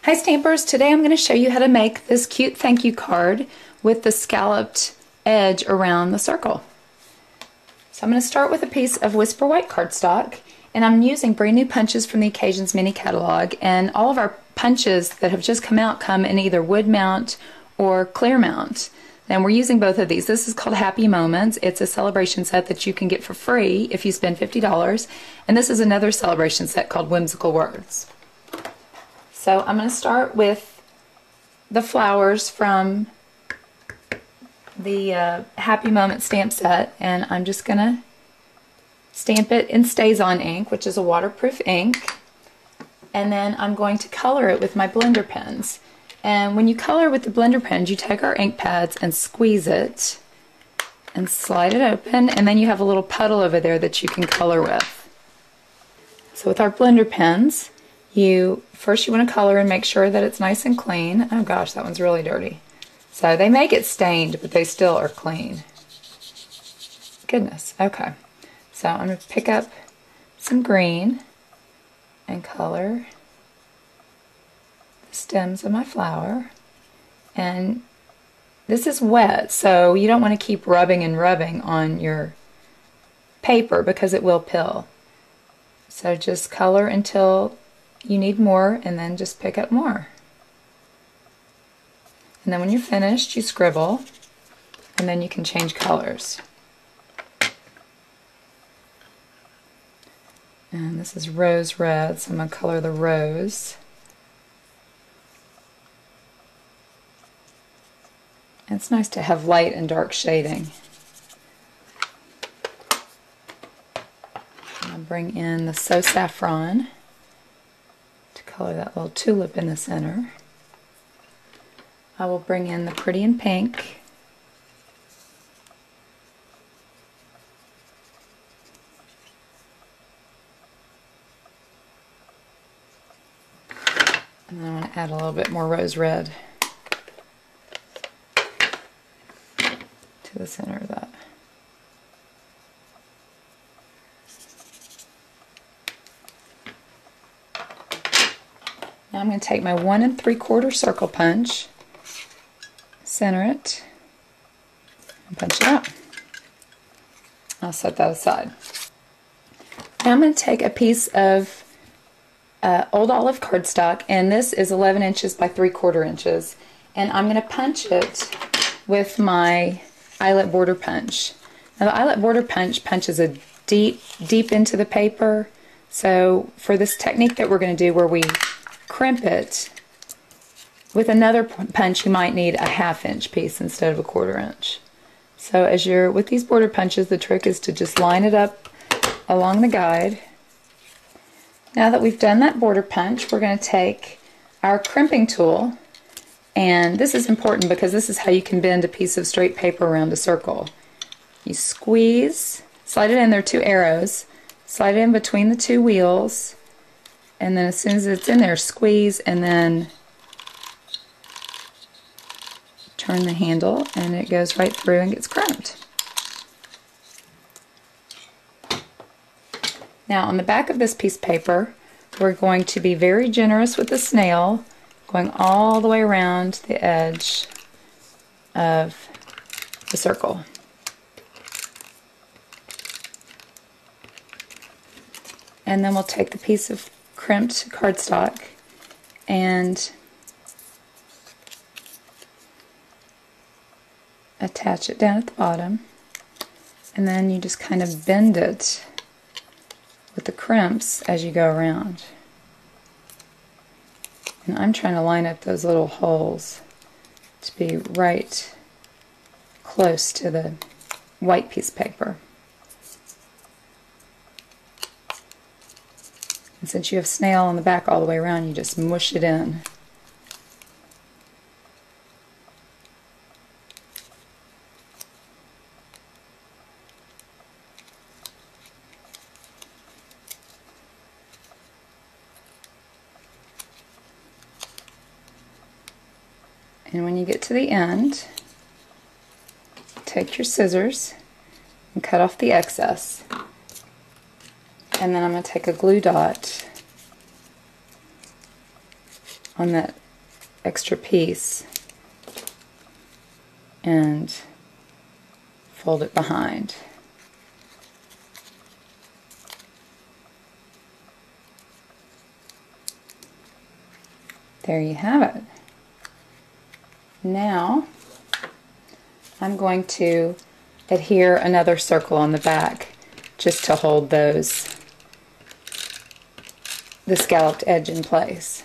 Hi Stampers, today I'm going to show you how to make this cute thank you card with the scalloped edge around the circle. So I'm going to start with a piece of Whisper White cardstock, and I'm using brand new punches from the Occasions mini catalog, and all of our punches that have just come out come in either wood mount or clear mount. And we're using both of these. This is called Happy Moments. It's a celebration set that you can get for free if you spend $50. And this is another celebration set called Whimsical Words. So I'm going to start with the flowers from the Happy Moment stamp set, and I'm just going to stamp it in StazOn ink, which is a waterproof ink, and then I'm going to color it with my blender pens. And when you color with the blender pens, you take our ink pads and squeeze it and slide it open, and then you have a little puddle over there that you can color with. So with our blender pens, first you want to color and make sure that it's nice and clean. Oh gosh, that one's really dirty. So they may get stained, but they still are clean. Goodness, okay. So I'm going to pick up some green and color the stems of my flower. And this is wet, so you don't want to keep rubbing and rubbing on your paper because it will pill. So just color until you need more, and then just pick up more. And then when you're finished, you scribble, and then you can change colors. And this is rose red, so I'm going to color the rose. And it's nice to have light and dark shading. I'll bring in the So Saffron to color that little tulip in the center. I will bring in the Pretty in Pink. And then I want to add a little bit more rose red to the center of that. Now I'm going to take my 1 3/4 circle punch, center it, and punch it out. I'll set that aside. Now I'm going to take a piece of Old Olive cardstock, and this is 11 inches by 3/4 inches, and I'm going to punch it with my eyelet border punch. Now the eyelet border punch punches a deep into the paper, so for this technique that we're going to do where we crimp it, with another punch you might need a 1/2 inch piece instead of a 1/4 inch. So as you're with these border punches, the trick is to just line it up along the guide. Now that we've done that border punch, we're going to take our crimping tool, and this is important because this is how you can bend a piece of straight paper around a circle. You squeeze, slide it in, there are 2 arrows, slide it in between the 2 wheels, and then as soon as it's in there, squeeze, and then turn the handle, and it goes right through and gets crimped. Now on the back of this piece of paper, we're going to be very generous with the snail, going all the way around the edge of the circle. And then we'll take the piece of crimped cardstock and attach it down at the bottom, and then you just kind of bend it with the crimps as you go around. And I'm trying to line up those little holes to be right close to the white piece of paper. And since you have snail on the back all the way around, you just mush it in. And when you get to the end, take your scissors and cut off the excess. And then I'm going to take a glue dot on that extra piece and fold it behind. There you have it. Now I'm going to adhere another circle on the back just to hold the scalloped edge in place.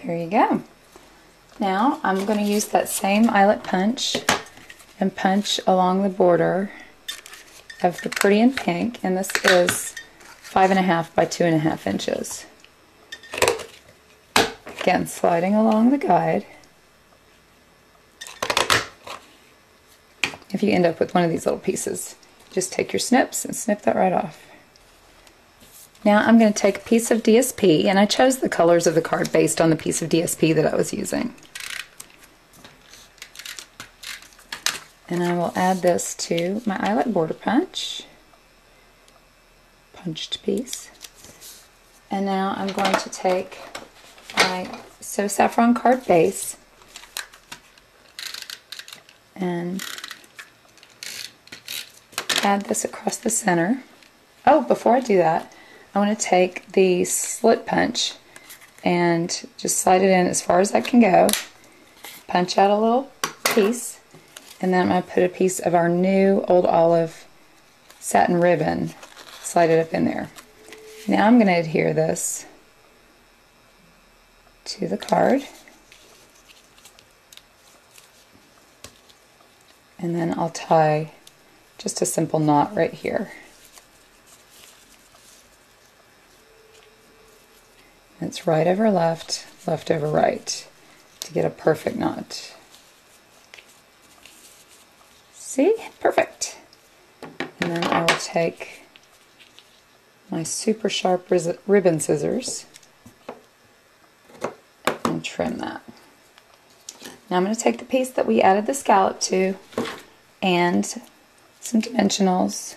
There you go. Now I'm going to use that same eyelet punch and punch along the border of the Pretty in Pink, and this is 5.5 by 2.5 inches. Again, sliding along the guide. If you end up with one of these little pieces, just take your snips and snip that right off. Now I'm going to take a piece of DSP, and I chose the colors of the card based on the piece of DSP that I was using. And I will add this to my eyelet border punch, punched piece. And now I'm going to take my So Saffron card base and add this across the center. Oh, before I do that, I want to take the slit punch and just slide it in as far as I can go, punch out a little piece, and then I'm going to put a piece of our new Old Olive satin ribbon, slide it up in there. Now I'm going to adhere this to the card, and then I'll tie just a simple knot right here. It's right over left, left over right to get a perfect knot. See? Perfect. And then I will take my super sharp ribbon scissors and trim that. Now I'm going to take the piece that we added the scallop to and some dimensionals.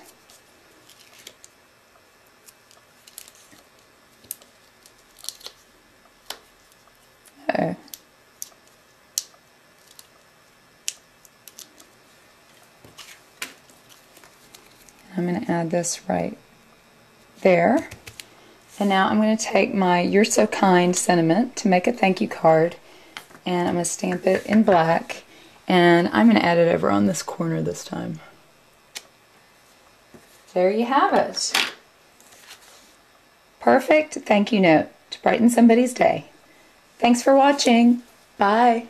I'm going to add this right there. And now I'm going to take my You're So Kind sentiment to make a thank you card, and I'm going to stamp it in black, and I'm going to add it over on this corner this time. There you have it. Perfect thank you note to brighten somebody's day. Thanks for watching. Bye.